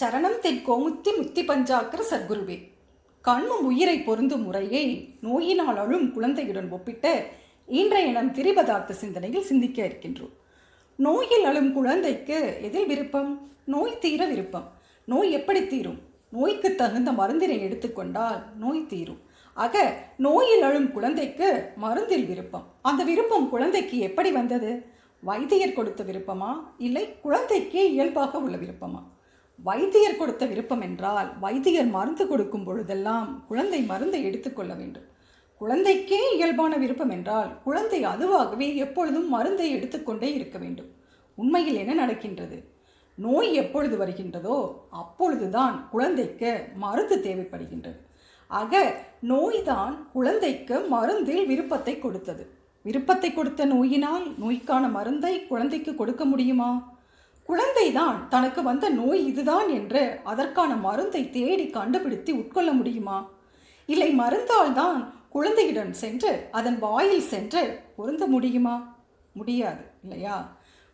சரணம் தென் கோமுத்தி முத்தி பஞ்சாக்கர சத்குருவே. கண்ணும் உயிரை பொருந்தும் முறையை நோயினால் அழும் குழந்தையுடன் ஒப்பிட்டு இன்றைய நம் திரிபதார்த்த சிந்தனையில் சிந்திக்க இருக்கின்றோம். நோயில் அழும் குழந்தைக்கு எதில் விருப்பம்? நோய் தீர விருப்பம். நோய் எப்படி தீரும்? நோய்க்கு தகுந்த மருந்தினை எடுத்துக்கொண்டால் நோய் தீரும். ஆக நோயில் அழும் குழந்தைக்கு மருந்தில் விருப்பம். அந்த விருப்பம் குழந்தைக்கு எப்படி வந்தது? வைத்தியர் கொடுத்த விருப்பமா, இல்லை குழந்தைக்கே இயல்பாக உள்ள விருப்பமா? வைத்தியர் கொடுத்த விருப்பம் என்றால் வைத்தியர் மருந்து கொடுக்கும் பொழுதெல்லாம் குழந்தை மருந்தை எடுத்துக்கொள்ள வேண்டும். குழந்தைக்கே இயல்பான விருப்பம் என்றால் குழந்தை அதுவாகவே எப்பொழுதும் மருந்தை எடுத்துக்கொண்டே இருக்க வேண்டும். உண்மையில் என்ன நடக்கின்றது? நோய் எப்பொழுது வருகின்றதோ அப்பொழுதுதான் குழந்தைக்கு மருந்து தேவைப்படுகின்றது. ஆக நோய்தான் குழந்தைக்கு மருந்தில் விருப்பத்தை கொடுத்தது. விருப்பத்தை கொடுத்த நோயினால் நோய்க்கான மருந்தை குழந்தைக்கு கொடுக்க முடியுமா? குழந்தைதான் தனக்கு வந்த நோய் இதுதான் என்று அதற்கான மருந்தை தேடி கண்டுபிடித்து உட்கொள்ள முடியுமா? இல்லை மருந்தால் தான் குழந்தையிடம் சென்று அதன் வாயில் சென்று பொருந்த முடியுமா? முடியாது இல்லையா?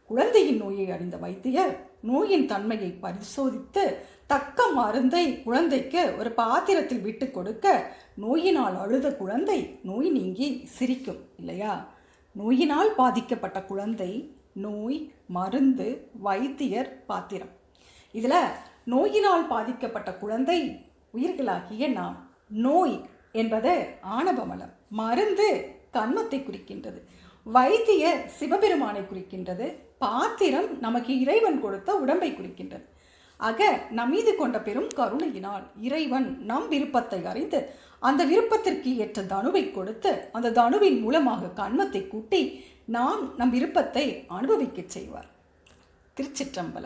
குழந்தையின் நோயை அறிந்த வைத்தியர் நோயின் தன்மையை பரிசோதித்து தக்க மருந்தை குழந்தைக்கு ஒரு பாத்திரத்தில் விட்டு கொடுக்க நோயினால் அழுத குழந்தை நோய் நீங்கி சிரிக்கும் இல்லையா? நோயினால் பாதிக்கப்பட்ட குழந்தை, நோய், மருந்து, வைத்தியர், பாத்திரம். இதில் நோயினால் பாதிக்கப்பட்ட குழந்தை உயிர்களாகிய நாம். நோய் என்பது ஆணவமலம், மருந்து கண்மத்தை குறிக்கின்றது, வைத்தியர் சிவபெருமானை குறிக்கின்றது, பாத்திரம் நமக்கு இறைவன் கொடுத்த உடம்பை குறிக்கின்றது. ஆக நம் மீது கொண்ட பெரும் கருணையினால் இறைவன் நம் விருப்பத்தை அறிந்து அந்த விருப்பத்திற்கு ஏற்ற தனுவை கொடுத்து அந்த தனுவின் மூலமாக கண்மத்தை கூட்டி நாம் நம் விருப்பத்தை அனுபவிக்க செய்வார். திருச்சிற்றம்பலம்.